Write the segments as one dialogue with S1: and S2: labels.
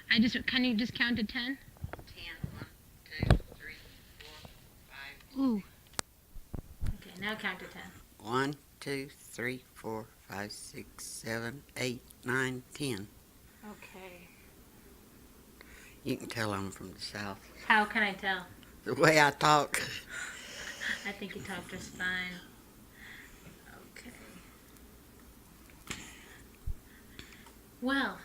S1: Can you just count to 10?
S2: 10. 1, 2, 3, 4, 5.
S1: Ooh.
S3: Okay, now count to 10.
S2: 1, 2, 3, 4, 5, 6, 7, 8, 9, 10.
S3: Okay.
S2: You can tell I'm from the South.
S3: How can I tell?
S2: The way I talk.
S3: I think you talk just fine. Okay. Well,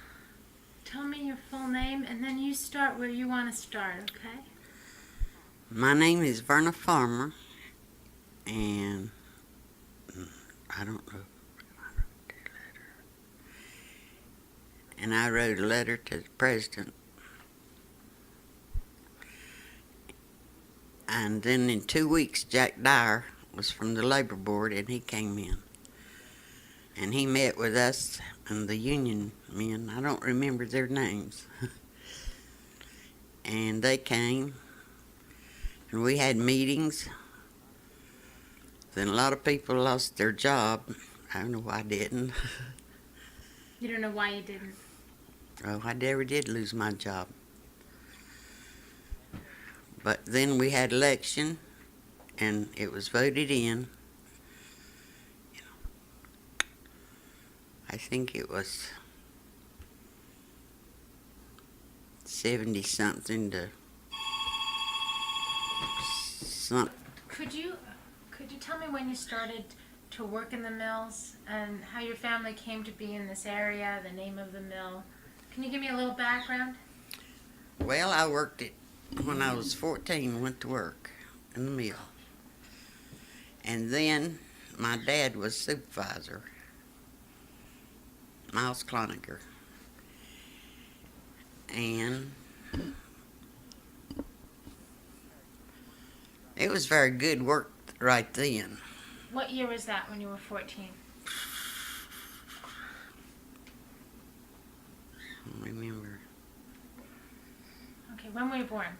S3: tell me your full name, and then you start where you want to start, okay?
S2: My name is Vern Farmer, and I don't know. And I wrote a letter to the president. And then in 2 weeks, Jack Dyer was from the labor board, and he came in. And he met with us and the union men. I don't remember their names. And they came, and we had meetings. Then a lot of people lost their job. I don't know why I didn't.
S3: You don't know why you didn't.
S2: Oh, I never did lose my job. But then we had election, and it was voted in. I think it was 70-something to something.
S3: Could you tell me when you started to work in the mills and how your family came to be in this area, the name of the mill? Can you give me a little background?
S2: Well, I worked it when I was 14, went to work in the mill. And then my dad was supervisor, Miles Cloninger. And it was very good work right then.
S3: What year was that when you were 14?
S2: I don't remember.
S3: Okay, when were you born?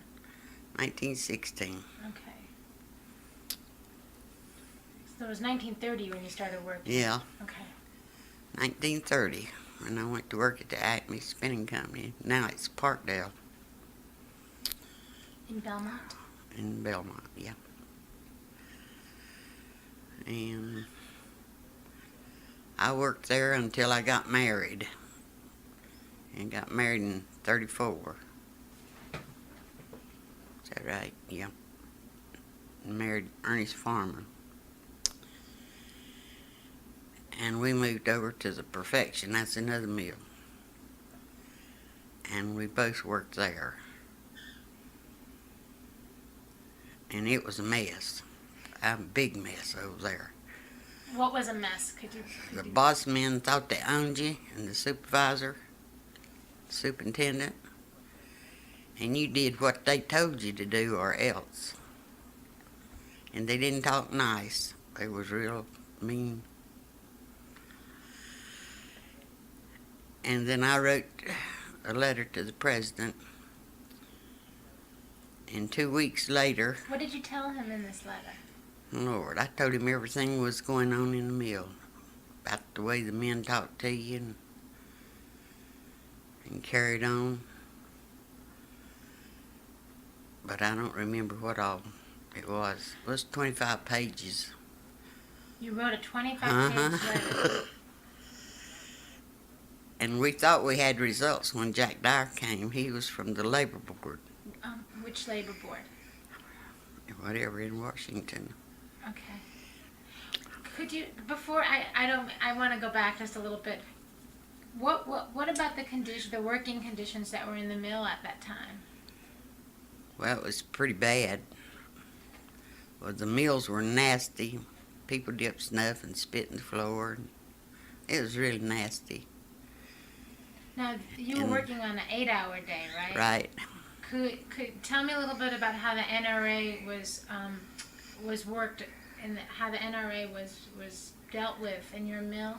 S2: 1916.
S3: Okay. So it was 1930 when you started working?
S2: Yeah,
S3: Okay.
S2: 1930. And I went to work at the Acme Spinning Company. Now it's Parkdale
S3: In Belmont?
S2: in Belmont, yeah. And I worked there until I got married. And got married in 34. Is that right? Yeah. And married Ernest Farmer. And we moved over to the Perfection. That's another mill. And we both worked there. And it was a mess. A big mess over there.
S3: What was a mess?
S2: The boss men thought they owned you, and the supervisor, superintendent, and you did what they told you to do or else. And they didn't talk nice. They was real mean. And then I wrote a letter to the president. And 2 weeks later,
S3: What did you tell him in this letter?
S2: Lord, I told him everything was going on in the mill. About the way the men talked to you and carried on. But I don't remember what all it was. It was 25 pages.
S3: You wrote a 25-page letter.
S2: And we thought we had results when Jack Dyer came. He was from the labor board,
S3: Which labor board?
S2: whatever, in Washington.
S3: Okay. Could you, before I want to go back just a little bit. What about the working conditions that were in the mill at that time?
S2: Well, it was pretty bad. Well, the mills were nasty. People dipped snuff and spit in the floor. It was really nasty.
S3: Now, you were working on an 8-hour day, right?
S2: Right.
S3: Could tell me a little bit about how the NRA was worked and how the NRA was dealt with in your mill?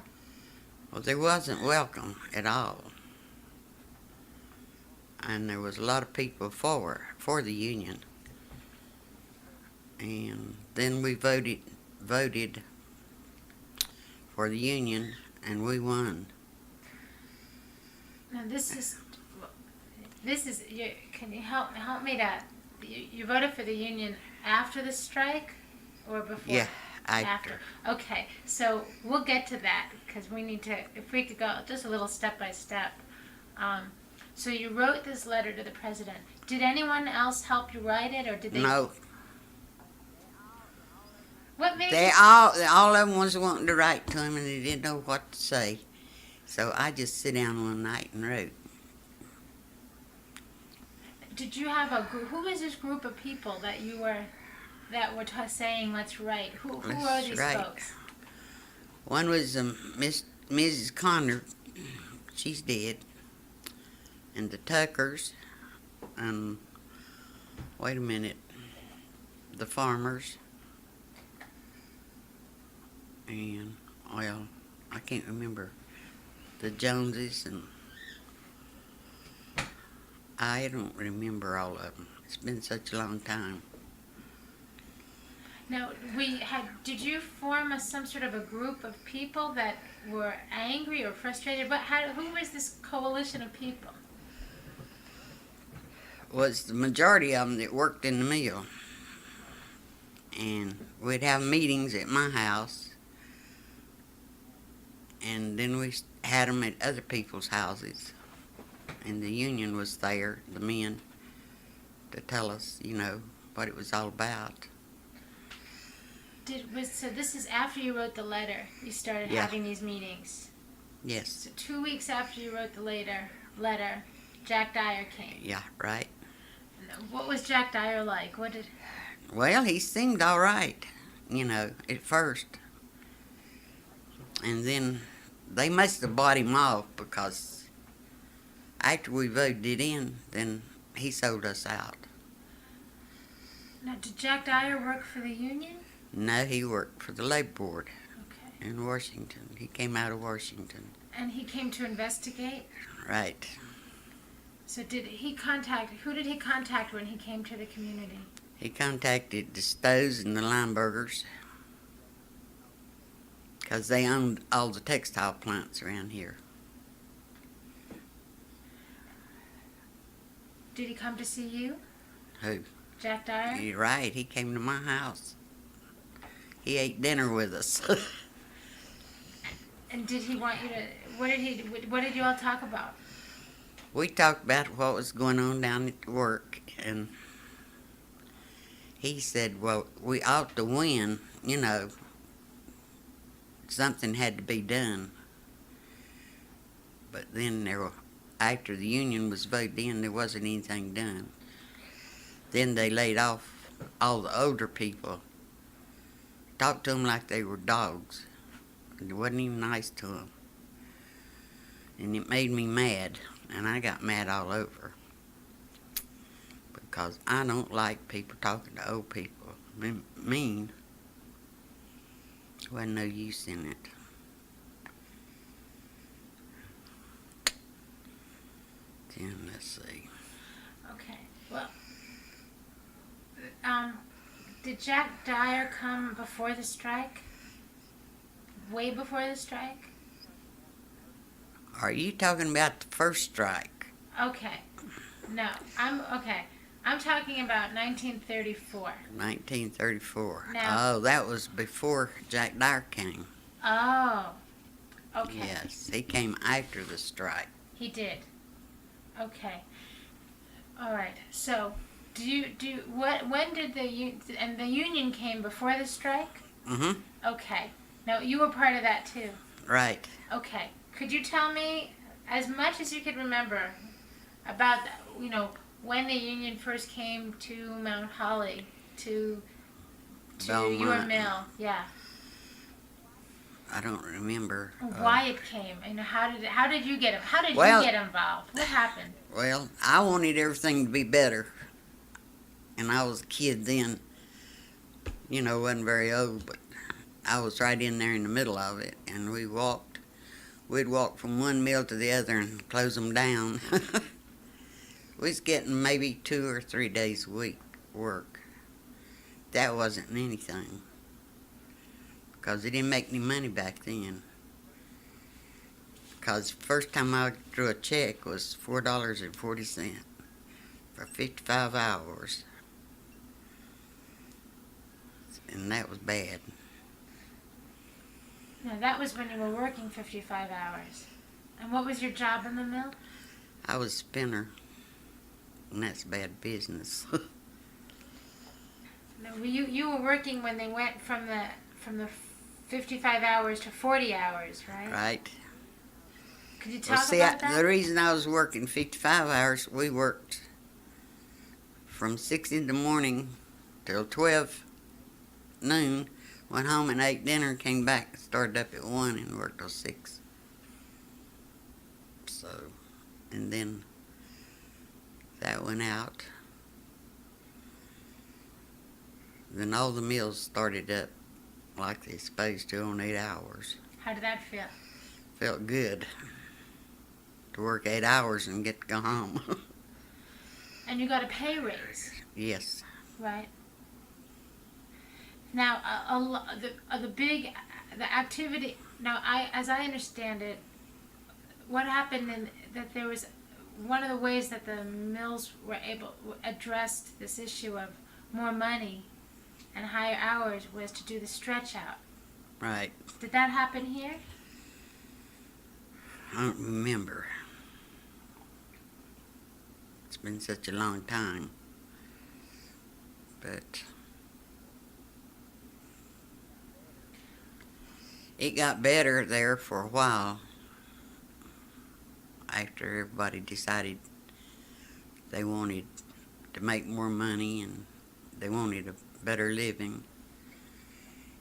S2: Well, there wasn't welcome at all. And there was a lot of people for the union. And then we voted for the union, and we won.
S3: Now this is, Can you help me to? You voted for the union after the strike, or before?
S2: Yeah, after.
S3: Okay, so we'll get to that because we need to. If we could go just a little step by step. So you wrote this letter to the president. Did anyone else help you write it, or did they?
S2: No,
S3: What made
S2: they
S3: you?
S2: all of them was wanting to write to him, and they didn't know what to say. So I just sit down one night and wrote.
S3: Did you have a group? Who was this group of people that were saying let's write? Who are these folks?
S2: One was Mrs. Connor. She's dead. And the Tuckers. And wait a minute. The Farmers. And, well, I can't remember. The Joneses, and I don't remember all of them. It's been such a long time.
S3: Now, did you form some sort of a group of people that were angry or frustrated? But who was this coalition of people?
S2: Was the majority of them that worked in the mill. And we'd have meetings at my house. And then we had them at other people's houses. And the union was there, the men, to tell us, what it was all about.
S3: So this is after you wrote the letter, you started having these meetings?
S2: Yes.
S3: So 2 weeks after you wrote the letter, Jack Dyer came?
S2: Yeah, right.
S3: What was Jack Dyer like?
S2: Well, he seemed all right, at first. And then they must have bought him off because after we voted it in, then he sold us out.
S3: Now, did Jack Dyer work for the union?
S2: No, he worked for the Labor Board
S3: Okay.
S2: in Washington. He came out of Washington.
S3: And he came to investigate?
S2: Right.
S3: So who did he contact when he came to the community?
S2: He contacted the Stows and the Linebergers because they owned all the textile plants around here.
S3: Did he come to see you?
S2: Who?
S3: Jack Dyer?
S2: You're right. He came to my house. He ate dinner with us.
S3: And did he want you to? What did you all talk about?
S2: We talked about what was going on down at work, and he said, well, we ought to win, something had to be done. But then after the union was voted in, there wasn't anything done. Then they laid off all the older people. Talked to them like they were dogs. It wasn't even nice to them. And it made me mad, and I got mad all over. Because I don't like people talking to old people. Mean. Wasn't no use in it. Then let's see.
S3: Okay. Well, did Jack Dyer come before the strike? Way before the strike?
S2: Are you talking about the first strike?
S3: Okay. No, I'm talking about 1934.
S2: 1934.
S3: Now,
S2: Oh, that was before Jack Dyer came.
S3: Oh. Okay.
S2: Yes, he came after the strike.
S3: He did. Okay. All right. So, when did the union came before the strike?
S2: Mm-hmm.
S3: Okay. Now, you were part of that too.
S2: Right.
S3: Okay. Could you tell me as much as you could remember about, when the union first came to Mount Holly, to
S2: Belmont.
S3: your mill? Yeah.
S2: I don't remember.
S3: Why it came, and how did you get you get involved? What happened?
S2: Well, I wanted everything to be better. And I was a kid then. Wasn't very old, but I was right in there in the middle of it. And we'd walk from one mill to the other and close them down. We was getting maybe 2 or 3 days a week work. That wasn't anything. Because they didn't make any money back then. Because the first time I drew a check was $4.40. for 55 hours. And that was bad.
S3: Now, that was when you were working 55 hours. And what was your job in the mill?
S2: I was a spinner, and that's bad business.
S3: No, you were working when they went from the 55 hours to 40 hours, right?
S2: Right.
S3: Could you
S2: Well,
S3: talk
S2: see,
S3: about that?
S2: the reason I was working 55 hours, we worked from 6 in the morning till 12 noon, went home and ate dinner, came back, started up at 1 and worked till 6. So, and then that went out. Then all the mills started up like they're supposed to on 8 hours.
S3: How did that feel?
S2: Felt good to work 8 hours and get to go home.
S3: And you got a pay raise,
S2: Yes.
S3: right? Now, the activity. Now, as I understand it, what happened in that there was one of the ways that the mills addressed this issue of more money and higher hours was to do the stretch out.
S2: Right.
S3: Did that happen here?
S2: I don't remember. It's been such a long time. But it got better there for a while after everybody decided they wanted to make more money and they wanted a better living.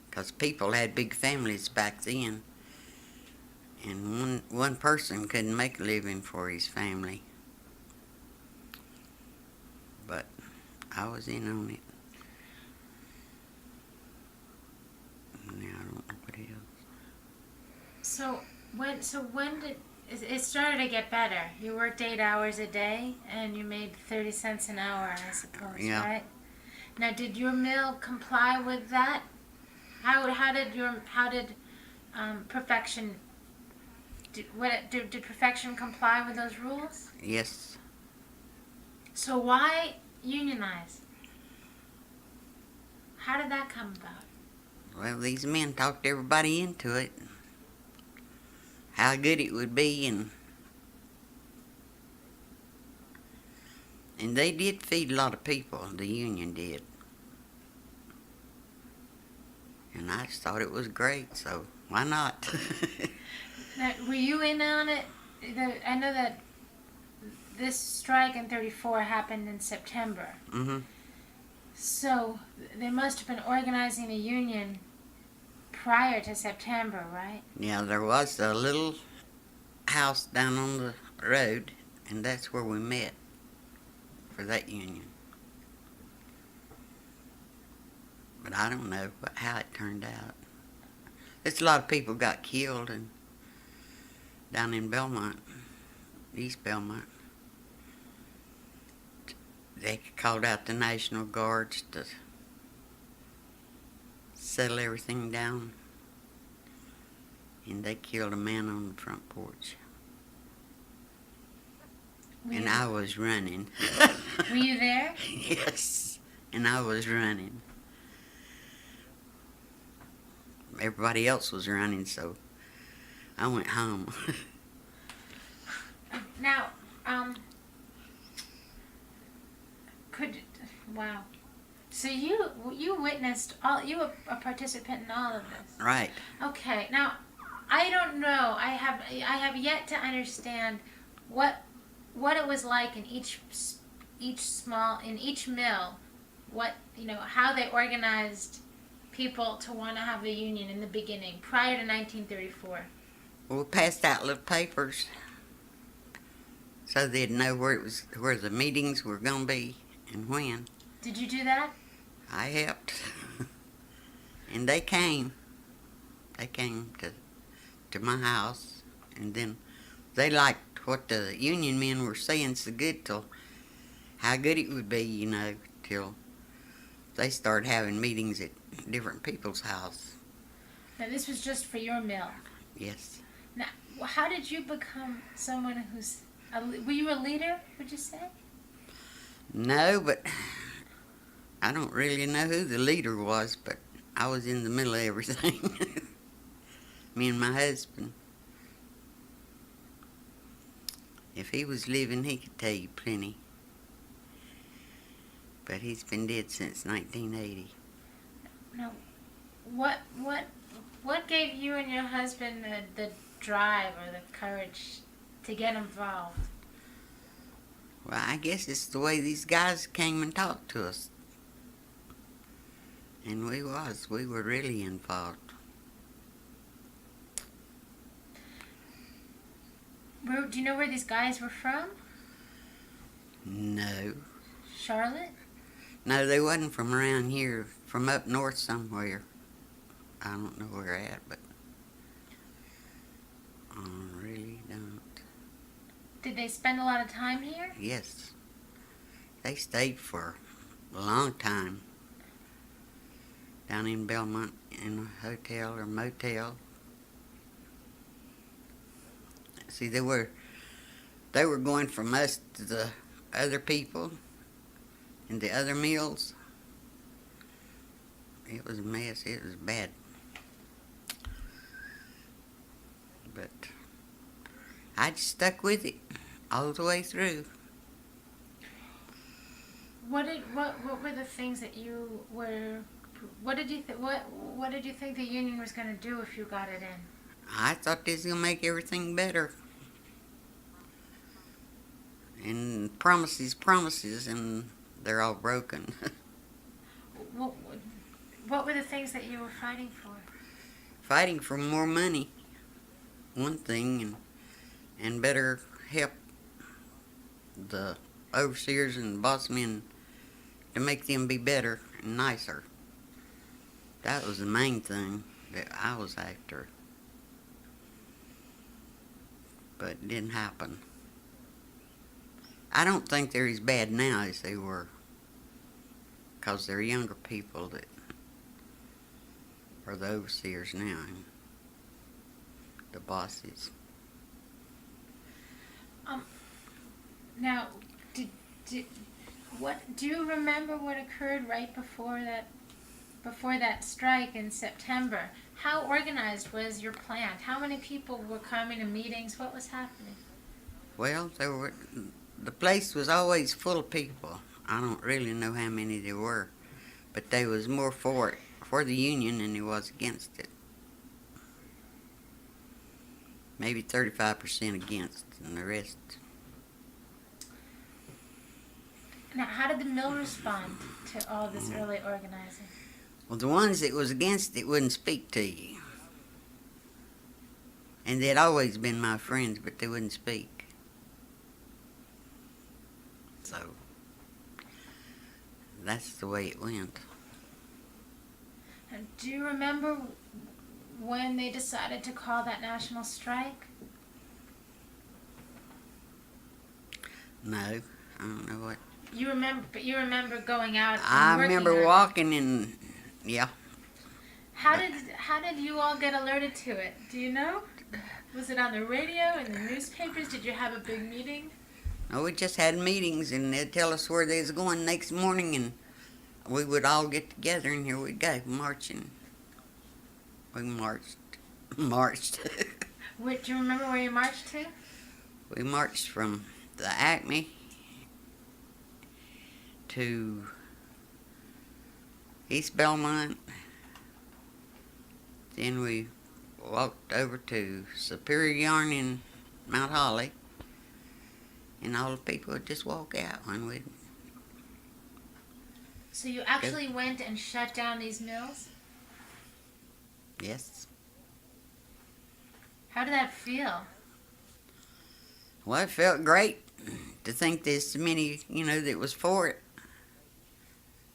S2: Because people had big families back then, and one person couldn't make a living for his family. But I was in on it. Now I don't know what else.
S3: So when did it started to get better? You worked 8 hours a day and you made 30 cents an hour, I suppose,
S2: Yeah.
S3: right? Now, did your mill comply with that? How did Perfection did Perfection comply with those rules?
S2: Yes.
S3: So why unionize? How did that come about?
S2: Well, these men talked everybody into it. How good it would be, and they did feed a lot of people. The union did. And I just thought it was great, so why not?
S3: Now, were you in on it? I know that this strike in 34 happened in September.
S2: Mm-hmm.
S3: So they must have been organizing a union prior to September, right?
S2: Yeah, there was a little house down on the road, and that's where we met for that union. But I don't know how it turned out. There's a lot of people got killed and down in Belmont, East Belmont. They called out the National Guards to settle everything down, and they killed a man on the front porch. And I was running.
S3: Were you there?
S2: Yes, and I was running. Everybody else was running, so I went home.
S3: Now, wow. So you witnessed you were a participant in all of this.
S2: Right.
S3: Okay. Now, I don't know. I have yet to understand what it was like in each mill. What how they organized people to want to have a union in the beginning prior to 1934.
S2: Well, we passed out little papers so they'd know where the meetings were going to be and when.
S3: Did you do that?
S2: I helped. And they came. They came to my house, and then they liked what the union men were saying so good, till how good it would be, till they started having meetings at different people's house.
S3: Now, this was just for your mill.
S2: Yes.
S3: Now, how did you become someone were you a leader, would you say?
S2: No, but I don't really know who the leader was, but I was in the middle of everything. Me and my husband. If he was living, he could tell you plenty. But he's been dead since 1980.
S3: No. What gave you and your husband the drive or the courage to get involved?
S2: Well, I guess it's the way these guys came and talked to us. And we were really involved.
S3: Do you know where these guys were from?
S2: No.
S3: Charlotte?
S2: No, they wasn't from around here, from up north somewhere. I don't know where at, but I really don't.
S3: Did they spend a lot of time here?
S2: Yes. They stayed for a long time down in Belmont in a hotel or motel. See, they were going from us to the other people and the other meals. It was a mess. It was bad. But I just stuck with it all the way through.
S3: What were the things that you were? What did you think the union was going to do if you got it in?
S2: I thought this was gonna make everything better. And promises, and they're all broken.
S3: What were the things that you were fighting for?
S2: Fighting for more money, one thing, and better help the overseers and boss men to make them be better and nicer. That was the main thing that I was after. But it didn't happen. I don't think they're as bad now as they were, because they're younger people that are the overseers now, and the bosses.
S3: Now, do you remember what occurred right before that strike in September? How organized was your plant? How many people were coming to meetings? What was happening?
S2: Well, the place was always full of people. I don't really know how many there were, but they was more for the union than there was against it. Maybe 35% against, and the rest.
S3: Now, how did the mill respond to all this early organizing?
S2: Well, the ones that was against it wouldn't speak to you. And they'd always been my friends, but they wouldn't speak. So, that's the way it went.
S3: And do you remember when they decided to call that national strike?
S2: No, I don't know what.
S3: You remember going out and
S2: I
S3: working
S2: remember
S3: on it.
S2: walking in, yeah.
S3: How did you all get alerted to it? Do you know? Was it on the radio, in the newspapers? Did you have a big meeting?
S2: No, we just had meetings, and they'd tell us where they was going next morning, and we would all get together, and here we'd go, marching. We marched.
S3: Do you remember where you marched to?
S2: We marched from the Acme to East Belmont. Then we walked over to Superior Yarn in Mount Holly. And all the people would just walk out when we'd...
S3: So you actually went and shut down these mills?
S2: Yes.
S3: How did that feel?
S2: Well, it felt great to think there's so many, that was for it.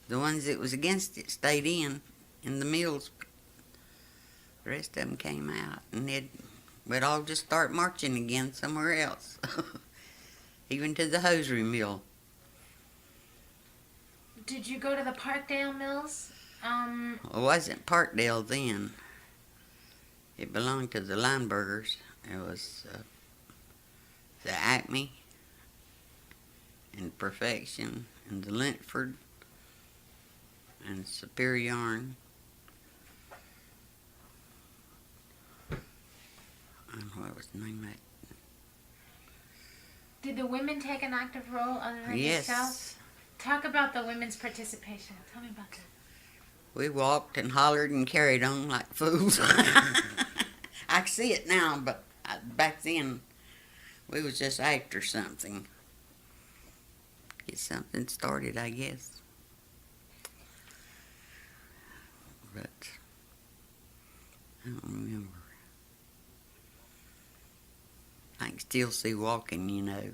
S2: The ones that was against it stayed in the mills. The rest of them came out, and we'd all just start marching again somewhere else. Even to the hosiery mill.
S3: Did you go to the Parkdale mills?
S2: It wasn't Parkdale then. It belonged to the Linebergers. It was the Acme and Perfection and the Lintford and Superior Yarn. And what was the name of it?
S3: Did the women take an active role other than yourself?
S2: Yes.
S3: Talk about the women's participation. Tell me about that.
S2: We walked and hollered and carried on like fools. I see it now, but back then we was just after something. Get something started, I guess. But I don't remember. I can still see walking, you know,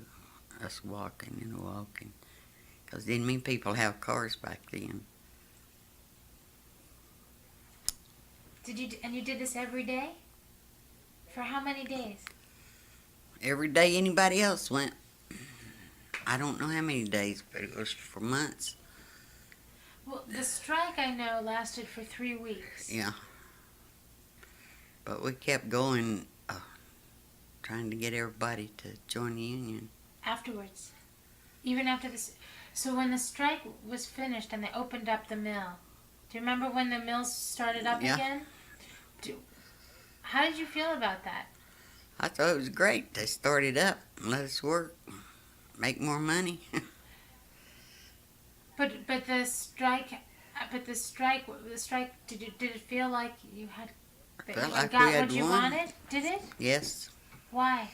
S2: us walking and walking. Because didn't many people have cars back then.
S3: And you did this every day? For how many days?
S2: Every day anybody else went. I don't know how many days, but it was for months.
S3: Well, the strike, I know, lasted for 3 weeks.
S2: Yeah. But we kept going, trying to get everybody to join the union.
S3: Afterwards. Even after this. So when the strike was finished and they opened up the mill, do you remember when the mills started up again? How did you feel about that?
S2: I thought it was great. They started up and let us work, make more money.
S3: But the strike, did it feel like you had
S2: Felt
S3: you
S2: like
S3: got
S2: we had
S3: what you
S2: won.
S3: wanted? Did it?
S2: Yes,
S3: Why?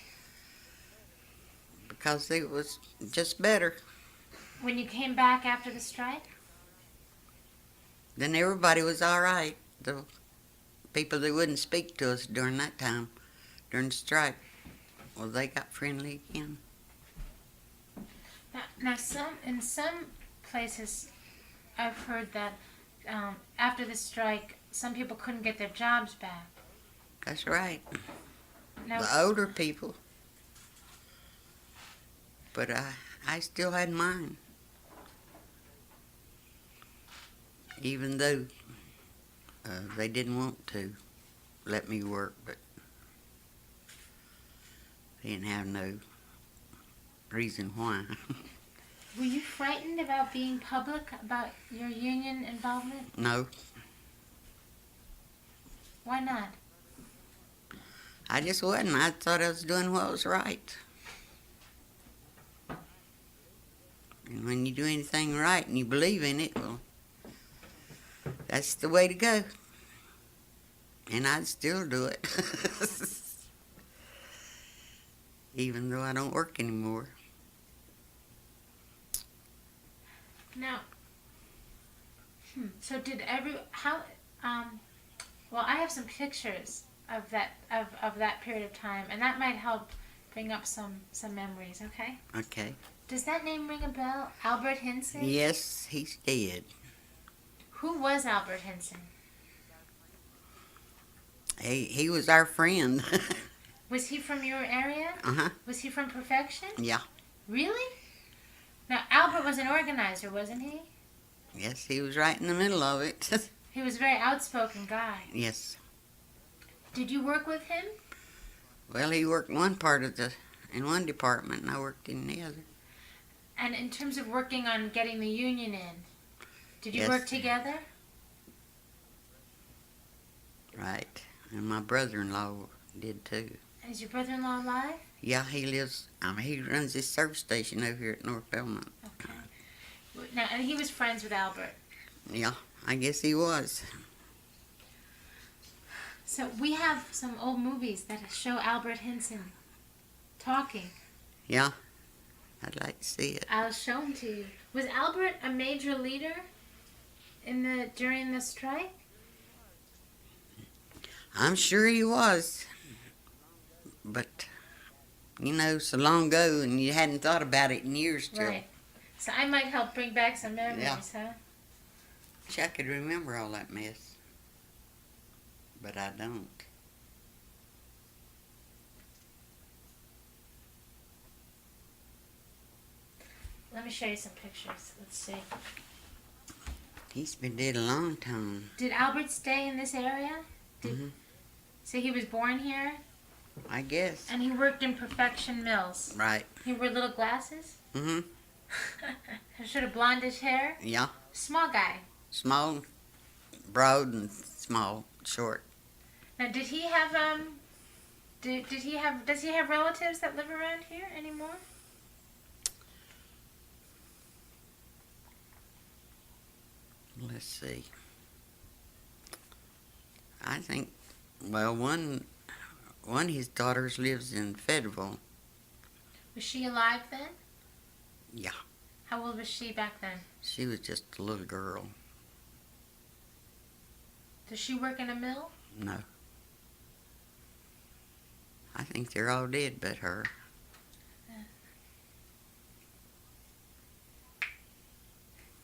S2: because it was just better.
S3: When you came back after the strike?
S2: Then everybody was all right. The people that wouldn't speak to us during that time, during the strike, well, they got friendly again.
S3: Now in some places, I've heard that after the strike, some people couldn't get their jobs back.
S2: That's right.
S3: Now,
S2: The older people. But I still had mine. Even though they didn't want to let me work, but they didn't have no reason why.
S3: were you frightened about being public about your union involvement?
S2: No,
S3: Why not?
S2: I just wasn't. I thought I was doing what was right. And when you do anything right and you believe in it, well, that's the way to go. And I'd still do it. Even though I don't work anymore.
S3: Now, so well, I have some pictures of that period of time, and that might help bring up some memories, okay?
S2: Okay.
S3: Does that name ring a bell? Albert Henson?
S2: Yes, he's dead.
S3: Who was Albert Henson?
S2: He was our friend.
S3: Was he from your area?
S2: Uh-huh.
S3: Was he from Perfection?
S2: Yeah.
S3: Really? Now, Albert was an organizer, wasn't he?
S2: Yes, he was right in the middle of it.
S3: He was a very outspoken guy.
S2: Yes.
S3: Did you work with him?
S2: Well, he worked in one department, and I worked in the other.
S3: And in terms of working on getting the union in, did you
S2: Yes.
S3: work together?
S2: Right. And my brother-in-law did too.
S3: Is your brother-in-law alive?
S2: Yeah, he runs this service station over here at North Belmont.
S3: Okay. Now, and he was friends with Albert.
S2: Yeah, I guess he was.
S3: So we have some old movies that show Albert Henson talking.
S2: Yeah, I'd like to see it.
S3: I'll show them to you. Was Albert a major leader during the strike?
S2: I'm sure he was. But, you know, so long ago and you hadn't thought about it in years till.
S3: Right. So I might help bring back some memories, huh?
S2: Wish I could remember all that mess. But I don't.
S3: Let me show you some pictures. Let's see.
S2: He's been dead a long time.
S3: Did Albert stay in this area? So he was born here?
S2: I guess.
S3: And he worked in Perfection Mills.
S2: Right.
S3: He wore little glasses?
S2: Mm-hmm.
S3: Sort of blondish hair.
S2: Yeah,
S3: Small guy.
S2: small, broad and small, short.
S3: Now, did he have does he have relatives that live around here anymore?
S2: Let's see. I think, well, one of his daughters lives in Fayetteville.
S3: Was she alive then?
S2: Yeah,
S3: How old was she back then?
S2: she was just a little girl.
S3: Does she work in a mill?
S2: No. I think they're all dead but her.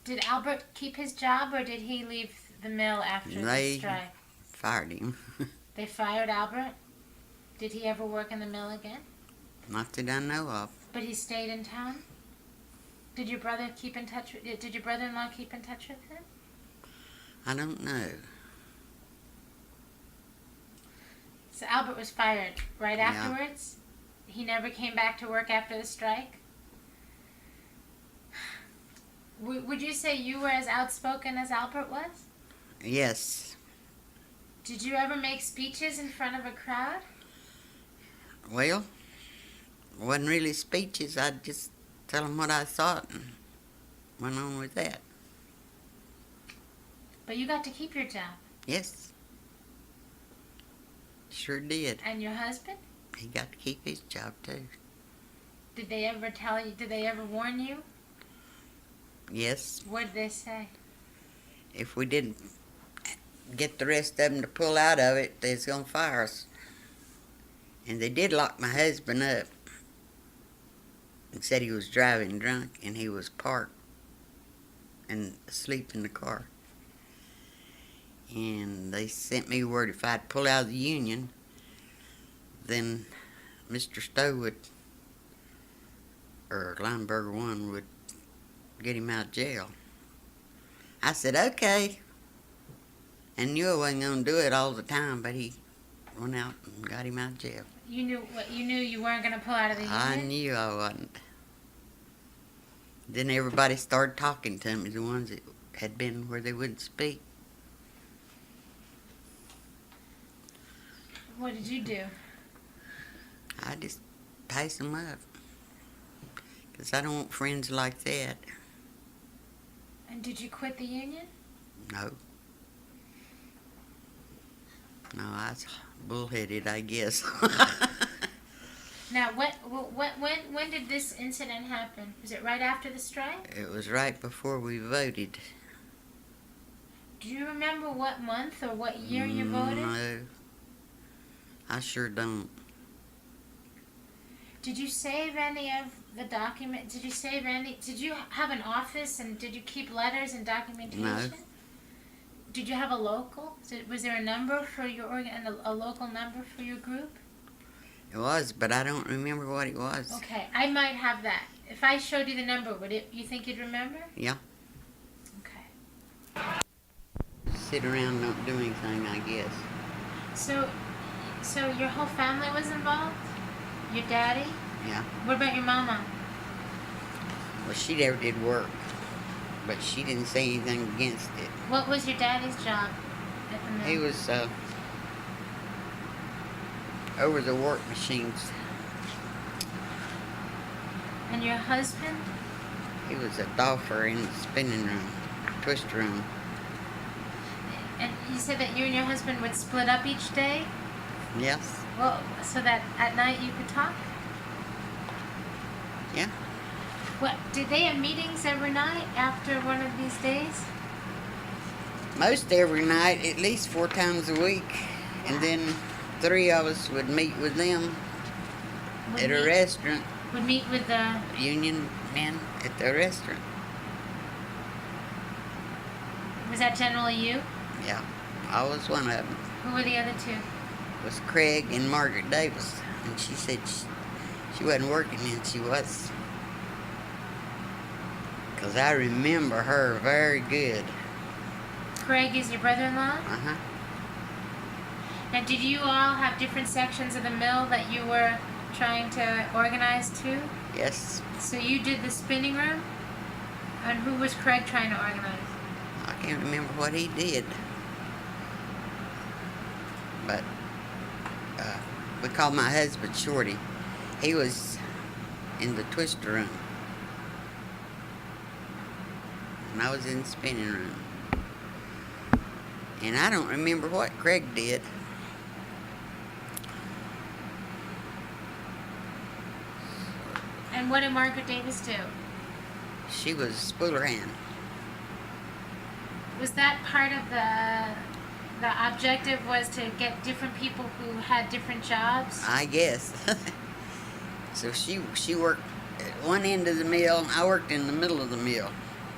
S3: Did Albert keep his job, or did he leave the mill after the
S2: They
S3: strike?
S2: fired him.
S3: They fired Albert? Did he ever work in the mill again?
S2: Not that I know of.
S3: But he stayed in town? Did your brother keep in touch with, did your brother-in-law keep in touch with him?
S2: I don't know.
S3: So Albert was fired right
S2: Yeah.
S3: afterwards? He never came back to work after the strike? Would you say you were as outspoken as Albert was?
S2: Yes.
S3: Did you ever make speeches in front of a crowd?
S2: Well, wasn't really speeches. I'd just tell them what I thought and went on with that.
S3: But you got to keep your job.
S2: Yes. Sure did.
S3: And your husband?
S2: He got to keep his job too.
S3: Did they ever tell you, did they ever warn you?
S2: Yes.
S3: What did they say?
S2: If we didn't get the rest of them to pull out of it, they was going to fire us. And they did lock my husband up. And said he was driving drunk and he was parked and asleep in the car. And they sent me word if I'd pull out of the union, then Mr. Stowe would, or Lineberger 1 would get him out of jail. I said, okay. And knew I wasn't going to do it all the time, but he went out and got him out of jail.
S3: You knew you weren't going to pull out of the union?
S2: I knew I wasn't. Then everybody started talking to me, the ones that had been where they wouldn't speak.
S3: What did you do?
S2: I just pass them up. 'Cause I don't want friends like that.
S3: And did you quit the union?
S2: No. No, I was bullheaded, I guess.
S3: Now, when did this incident happen? Was it right after the strike?
S2: It was right before we voted.
S3: Do you remember what month or what year you voted?
S2: No. I sure don't.
S3: Did you save any of the documents? Did you have an office and did you keep letters and documentation?
S2: No.
S3: Did you have a local? Was there a number for your a local number for your group?
S2: It was, but I don't remember what it was.
S3: Okay, I might have that. If I showed you the number, you think you'd remember?
S2: Yeah.
S3: Okay.
S2: Sit around and don't do anything, I guess.
S3: So your whole family was involved? Your daddy?
S2: Yeah.
S3: What about your mama?
S2: Well, she never did work, but she didn't say anything against it.
S3: What was your daddy's job at the mill?
S2: He was over the work machines.
S3: And your husband?
S2: He was a dolpher in the spinning room, twist room.
S3: And you said that you and your husband would split up each day?
S2: Yes.
S3: Well, so that at night you could talk?
S2: Yeah.
S3: What, did they have meetings every night after one of these days?
S2: Most every night, at least 4 times a week. And then 3 of us would meet with them at a restaurant.
S3: Would meet with the...
S2: Union men at the restaurant.
S3: Was that generally you?
S2: Yeah. I was one of them.
S3: Who were the other two?
S2: It was Craig and Margaret Davis. And she said she wasn't working, and she was. Because I remember her very good.
S3: Craig is your brother-in-law?
S2: Uh-huh.
S3: Now, did you all have different sections of the mill that you were trying to organize too?
S2: Yes.
S3: So you did the spinning room? And who was Craig trying to organize?
S2: I can't remember what he did. But we called my husband Shorty. He was in the twister room. And I was in the spinning room. And I don't remember what Craig did.
S3: And what did Margaret Davis do?
S2: She was a spooler hand.
S3: Was that part of the objective was to get different people who had different jobs?
S2: I guess. So she worked at one end of the mill, and I worked in the middle of the mill.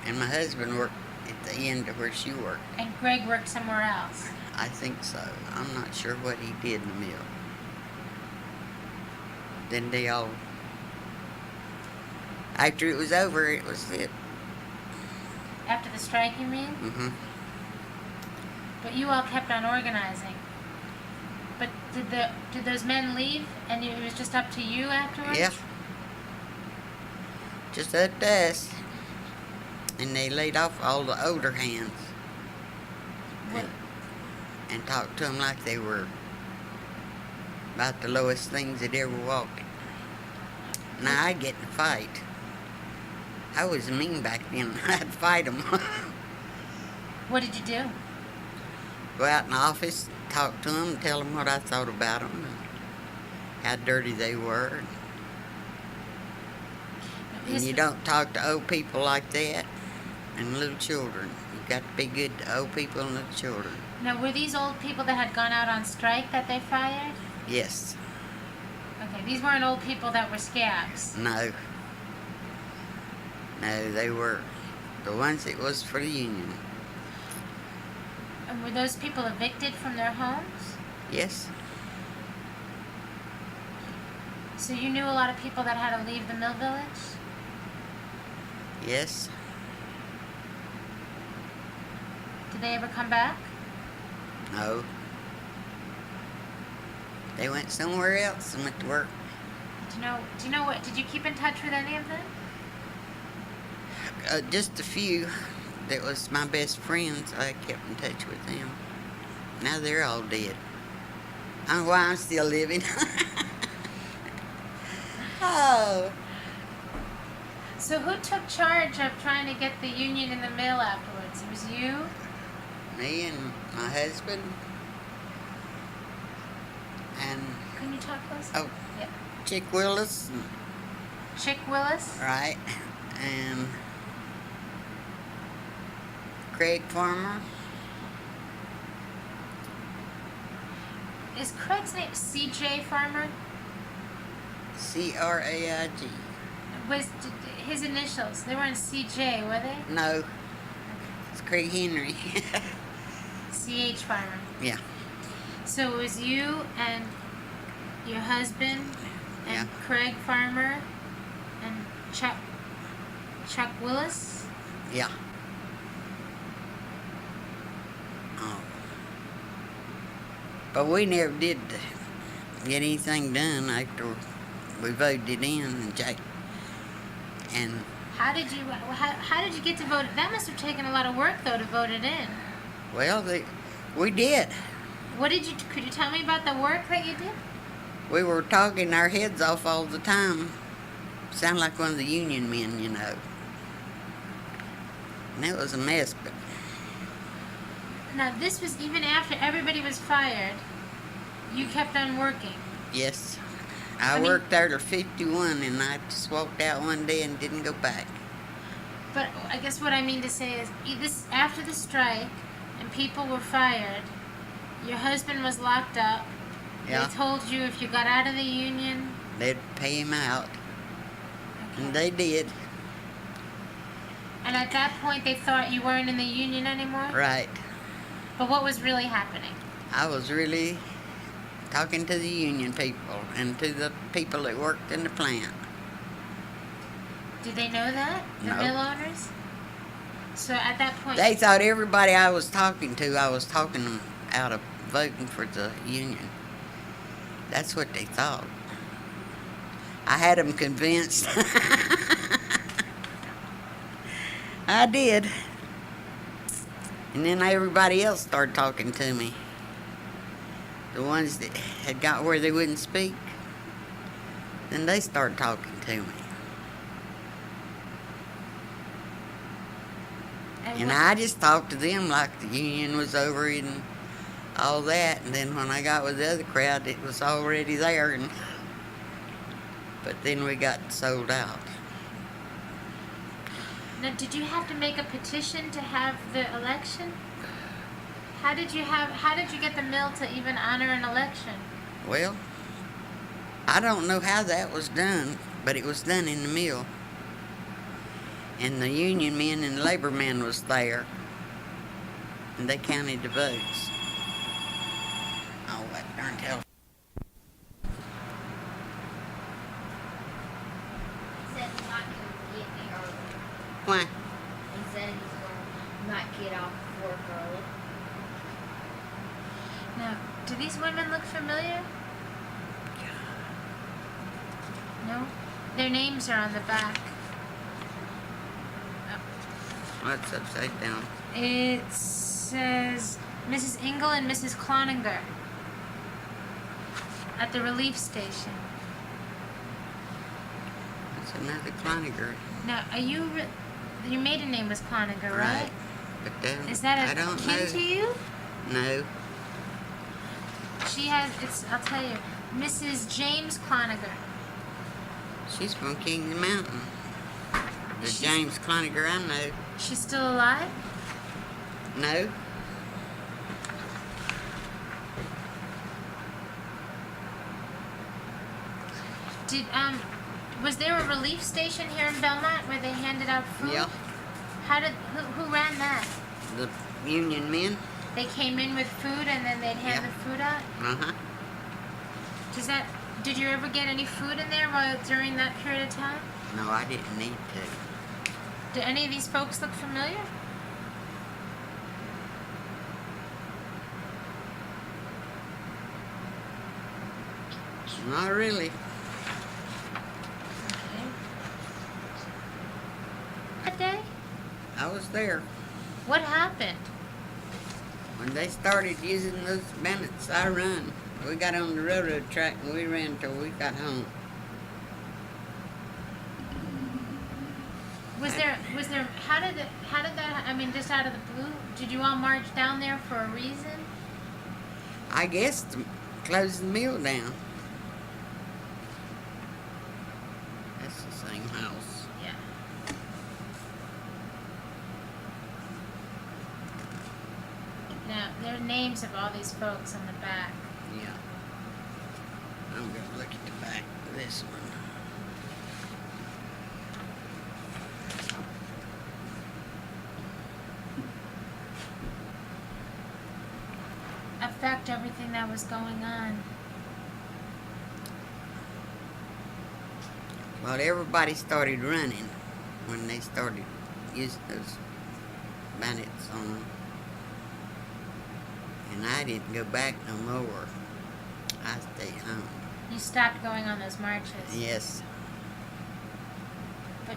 S2: And my husband worked at the end of where she worked.
S3: And Greg worked somewhere else?
S2: I think so. I'm not sure what he did in the mill. Then they all... After it was over, it was it.
S3: After the strike, you mean?
S2: Mm-hmm.
S3: But you all kept on organizing. But did those men leave, and it was just up to you afterwards?
S2: Yeah. Just up to us. And they laid off all the older hands.
S3: What?
S2: And talked to them like they were about the lowest things that ever walked. Now, I'd get in a fight. I was mean back then. I'd fight them.
S3: What did you do?
S2: Go out in the office, talk to them, tell them what I thought about them, and how dirty they were. And you don't talk to old people like that, and little children. You got to be good to old people and little children.
S3: Now, were these old people that had gone out on strike that they fired?
S2: Yes.
S3: Okay, these weren't old people that were scabs.
S2: No. No, they were the ones that was for the union.
S3: And were those people evicted from their homes?
S2: Yes.
S3: So you knew a lot of people that had to leave the mill village?
S2: Yes.
S3: Did they ever come back?
S2: No. They went somewhere else and went to work.
S3: Do you know what? Did you keep in touch with any of them?
S2: Just a few that was my best friends. I kept in touch with them. Now they're all dead. I don't know why I'm still living. Oh.
S3: So who took charge of trying to get the union in the mill afterwards? It was you?
S2: Me and my husband. And
S3: Can you talk closer?
S2: Oh.
S3: Yeah.
S2: Chick Willis.
S3: Chick Willis?
S2: Right. And Craig Farmer.
S3: Is Craig's name C.J. Farmer?
S2: C-R-A-I-G.
S3: Was his initials? They weren't C.J., were they?
S2: No. It's Craig Henry.
S3: C.H. Farmer.
S2: Yeah.
S3: So it was you and your husband and
S2: Yeah.
S3: Craig Farmer and Chuck Willis?
S2: Yeah. Oh. But we never did get anything done after we voted it in, and
S3: How did you get to vote? That must have taken a lot of work, though, to vote it in.
S2: well, we did.
S3: Could you tell me about the work that you did?
S2: We were talking our heads off all the time. Sound like one of the union men, you know. And it was a mess, but
S3: Now, this was even after everybody was fired. You kept on working.
S2: yes.
S3: I
S2: I
S3: mean-
S2: worked there till 51, and I just walked out one day and didn't go back.
S3: But I guess what I mean to say is, this after the strike and people were fired, your husband was locked up.
S2: Yeah.
S3: They told you if you got out of the union,
S2: They'd pay him out, and they did.
S3: and at that point they thought you weren't in the union anymore.
S2: Right.
S3: But what was really happening?
S2: I was really talking to the union people and to the people that worked in the plant.
S3: Did they know that? The
S2: No.
S3: mill owners? So at that point,
S2: They thought everybody I was talking to, I was talking them out of voting for the union. That's what they thought. I had them convinced. I did. And then everybody else started talking to me. The ones that had got where they wouldn't speak, then they started talking to me. And I just talked to them like the union was over and all that. And then when I got with the other crowd, it was already there. But then we got sold out.
S3: Now, did you have to make a petition to have the election? How did you get the mill to even honor an election?
S2: Well, I don't know how that was done, but it was done in the mill. And the union men and labor men was there, and they counted the votes. Oh, that darn hell.
S4: He said he might come get me early.
S2: Why?
S4: He said might get off work early.
S3: Now, do these women look familiar? No? Their names are on the back.
S2: What's upside down?
S3: It says Mrs. Engel and Mrs. Cloninger at the relief station.
S2: That's another Cloninger.
S3: Now, your maiden name was Cloninger, right?
S2: But then,
S3: Is that
S2: I don't
S3: kin
S2: know.
S3: to you?
S2: No.
S3: She has, I'll tell you, Mrs. James Cloninger.
S2: She's from Kingdom Mountain. The
S3: She's-
S2: James Cloninger I know.
S3: She's still alive?
S2: No.
S3: Did, was there a relief station here in Belmont where they handed out food?
S2: Yeah.
S3: Who ran that?
S2: The union men.
S3: They came in with food and then they'd hand
S2: Yeah.
S3: the food out?
S2: Uh-huh.
S3: Did you ever get any food in there during that period of time?
S2: No, I didn't need to.
S3: Do any of these folks look familiar?
S2: Not really.
S3: Okay. That day?
S2: I was there.
S3: What happened?
S2: When they started using those bandits, I run. We got on the railroad track and we ran till we got home.
S3: Was there, how did that, I mean, just out of the blue, did you all march down there for a reason?
S2: I guess to close the mill down. That's the same house.
S3: Yeah. Now, there are names of all these folks on the back.
S2: Yeah. I'm gonna look at the back of this one.
S3: Affect everything that was going on.
S2: Well, everybody started running when they started using those bandits on them. And I didn't go back no more. I stayed home.
S3: You stopped going on those marches.
S2: Yes.
S3: But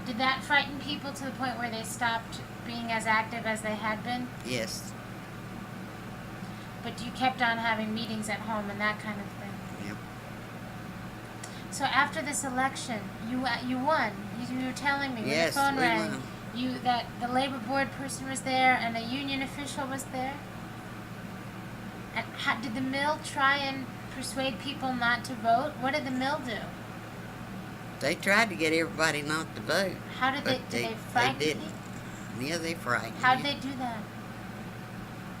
S3: did that frighten people to the point where they stopped being as active as they had been?
S2: Yes.
S3: But you kept on having meetings at home and that kind of thing.
S2: Yep.
S3: So after this election, you won. You were telling me when
S2: Yes,
S3: the phone
S2: we
S3: rang.
S2: won.
S3: That the labor board person was there and a union official was there. And did the mill try and persuade people not to vote? What did the mill do?
S2: They tried to get everybody not to vote.
S3: How did
S2: but
S3: they frighten
S2: didn't.
S3: people?
S2: Yeah, they frightened
S3: How
S2: you.
S3: did they do that?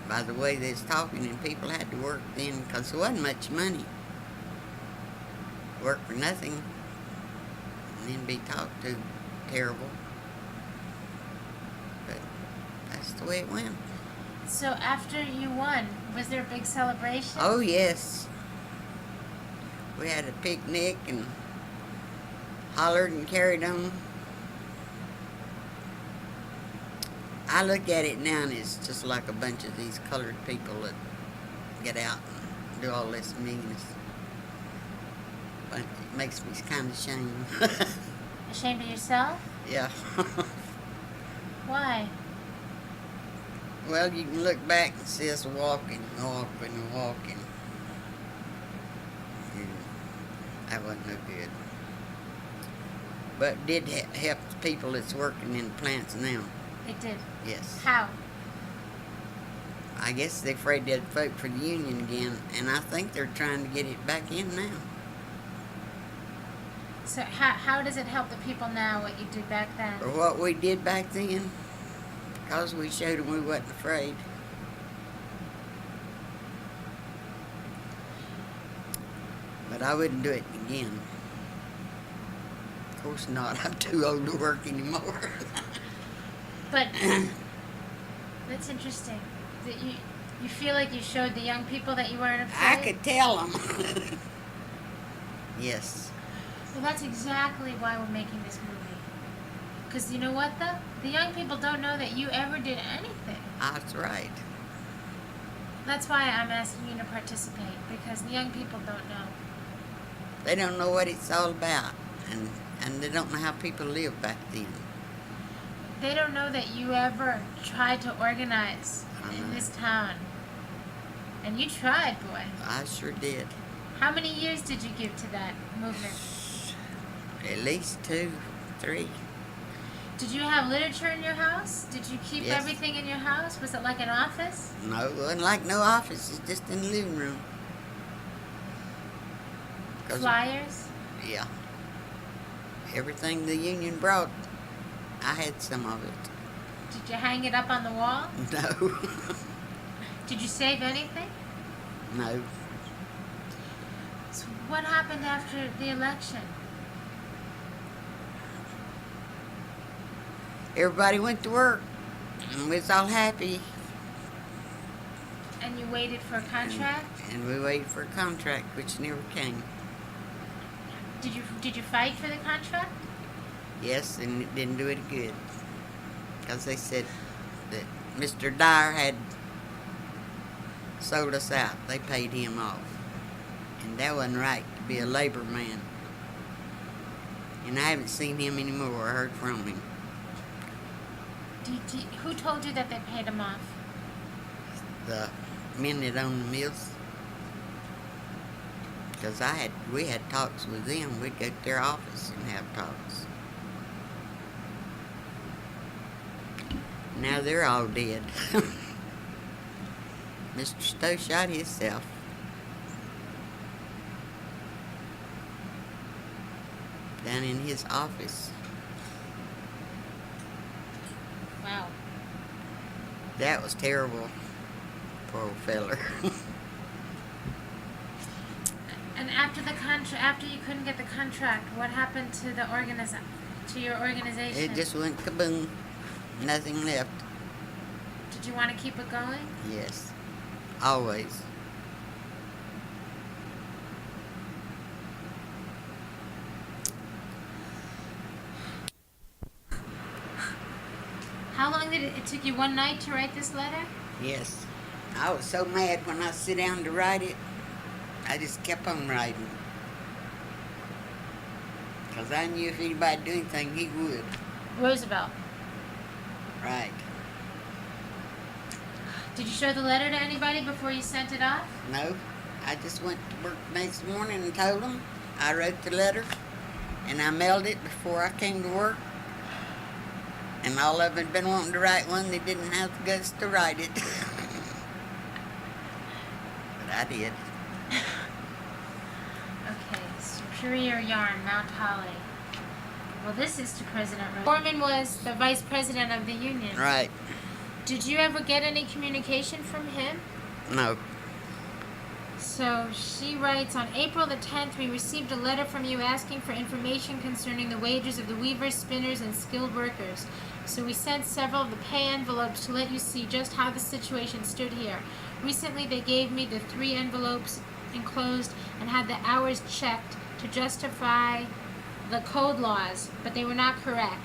S2: By the way they was talking, and people had to work then because there wasn't much money. Work for nothing and then be talked to terrible. But that's the way it went.
S3: So after you won, was there a big celebration?
S2: Oh, yes. We had a picnic and hollered and carried on. I look at it now and it's just like a bunch of these colored people that get out and do all this meanness. But it makes me kind of ashamed.
S3: Ashamed of yourself?
S2: Yeah.
S3: Why?
S2: Well, you can look back and see us walking. And that wasn't no good. But did help the people that's working in the plants now.
S3: It did.
S2: Yes.
S3: How?
S2: I guess they're afraid they'd vote for the union again, and I think they're trying to get it back in now.
S3: So how does it help the people now what you did back then?
S2: Or what we did back then, because we showed them we wasn't afraid. But I wouldn't do it again. Of course not. I'm too old to work anymore.
S3: But that's interesting. That you feel like you showed the young people that you weren't afraid?
S2: I could tell them. Yes.
S3: Well, that's exactly why we're making this movie. Because you know what, though? The young people don't know that you ever did anything.
S2: That's right.
S3: That's why I'm asking you to participate, because the young people don't know.
S2: They don't know what it's all about, and they don't know how people lived back then.
S3: They don't know that you ever tried to organize in this town. And you tried, boy.
S2: I sure did.
S3: How many years did you give to that movement?
S2: At least 2, 3.
S3: Did you have literature in your house? Did you keep
S2: Yes.
S3: everything in your house? Was it like an office?
S2: No, it wasn't like no office. It's just in the living room. 'Cause-
S3: Flyers?
S2: Yeah. Everything the union brought, I had some of it.
S3: Did you hang it up on the wall?
S2: No.
S3: Did you save anything?
S2: No.
S3: So what happened after the election?
S2: Everybody went to work, and we was all happy.
S3: And you waited for a contract?
S2: And we waited for a contract, which never came.
S3: Did you fight for the contract?
S2: Yes, and it didn't do it good. Because they said that Mr. Dyer had sold us out. They paid him off. And that wasn't right to be a labor man. And I haven't seen him anymore or heard from him.
S3: Who told you that they paid him off?
S2: The men that own the mills. Because we had talks with them. We'd go to their office and have talks. Now they're all dead. Mr. Stowe shot himself. Down in his office.
S3: Wow.
S2: That was terrible. Poor old feller.
S3: And after you couldn't get the contract, what happened to your organization?
S2: It just went kaboom. Nothing left.
S3: Did you want to keep it going?
S2: Yes. Always.
S3: How long did it took you one night to write this letter?
S2: Yes. I was so mad when I sit down to write it. I just kept on writing. Because I knew if anybody'd do anything, he would.
S3: Roosevelt.
S2: Right.
S3: Did you show the letter to anybody before you sent it off?
S2: No. I just went to work the next morning and told them. I wrote the letter. And I mailed it before I came to work. And all of them had been wanting to write one. They didn't have the guts to write it. But I did.
S3: Okay, Superior Yarn, Mount Holly. Well, this is to President Roosevelt. Foreman was the vice president of the union.
S2: Right.
S3: Did you ever get any communication from him?
S2: No.
S3: So she writes, on April the 10th, we received a letter from you asking for information concerning the wages of the weavers, spinners, and skilled workers. So we sent several of the pay envelopes to let you see just how the situation stood here. Recently, they gave me the 3 envelopes enclosed and had the hours checked to justify the code laws, but they were not correct.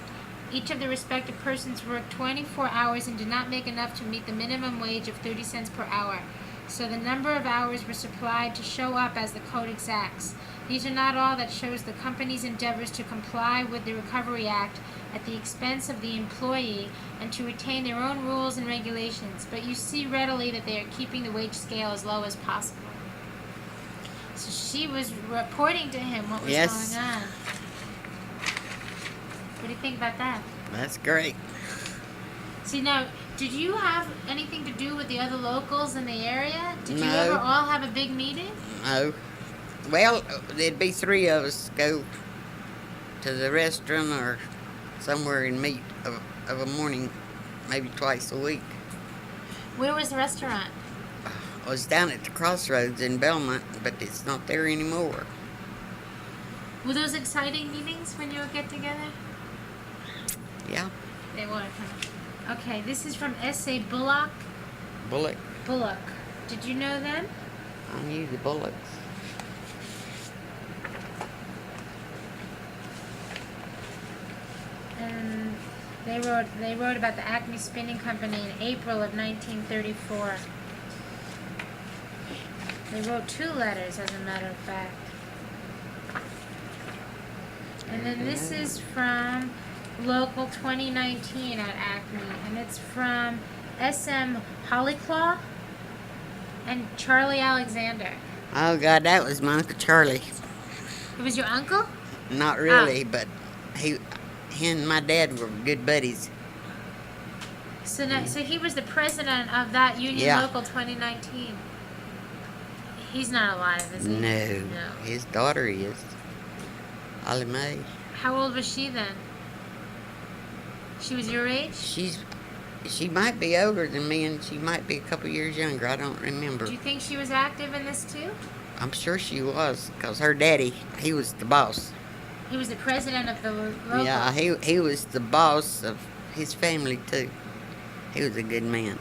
S3: Each of the respective persons worked 24 hours and did not make enough to meet the minimum wage of 30 cents per hour. So the number of hours were supplied to show up as the code exacts. These are not all that shows the company's endeavors to comply with the Recovery Act at the expense of the employee and to retain their own rules and regulations, but you see readily that they are keeping the wage scale as low as possible. So she was reporting to him what was
S2: Yes.
S3: going on. What do you think about that?
S2: That's great.
S3: See, now, did you have anything to do with the other locals in the area? Did you
S2: No.
S3: ever all have a big meeting?
S2: No. Well, there'd be three of us go to the restaurant or somewhere and meet of a morning, maybe twice a week.
S3: Where was the restaurant?
S2: I was down at the Crossroads in Belmont, but it's not there anymore.
S3: Were those exciting meetings when you would get together?
S2: Yeah,
S3: They were. Huh? Okay, this is from S.A. Bullock.
S2: Bullock.
S3: Bullock. Did you know them?
S2: I knew the Bullocks.
S3: And they wrote about the Acme Spinning Company in April of 1934. They wrote 2 letters, as a matter of fact. And then this is from Local 2019 at Acme, and it's from S.M. Hollyclaw and Charlie Alexander.
S2: Oh, God, that was my Uncle Charlie.
S3: It was your uncle?
S2: Not really, but he and my dad were good buddies.
S3: So he was the president of that Union
S2: Yeah.
S3: Local 2019. He's not alive, is he?
S2: No. His daughter is. Ollie Mae.
S3: How old was she then? She was your age?
S2: She might be older than me, and she might be a couple years younger. I don't remember.
S3: Do you think she was active in this too?
S2: I'm sure she was, because her daddy, he was the boss.
S3: He was the president of the local.
S2: Yeah, he was the boss of his family, too. He was a good man.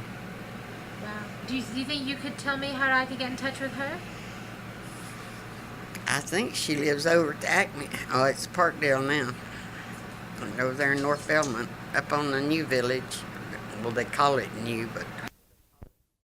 S3: Wow. Do you think you could tell me how I could get in touch with her?
S2: I think she lives over at Acme. Oh, it's Parkdale now. Over there in North Belmont, up on the new village. Well, they call it new, but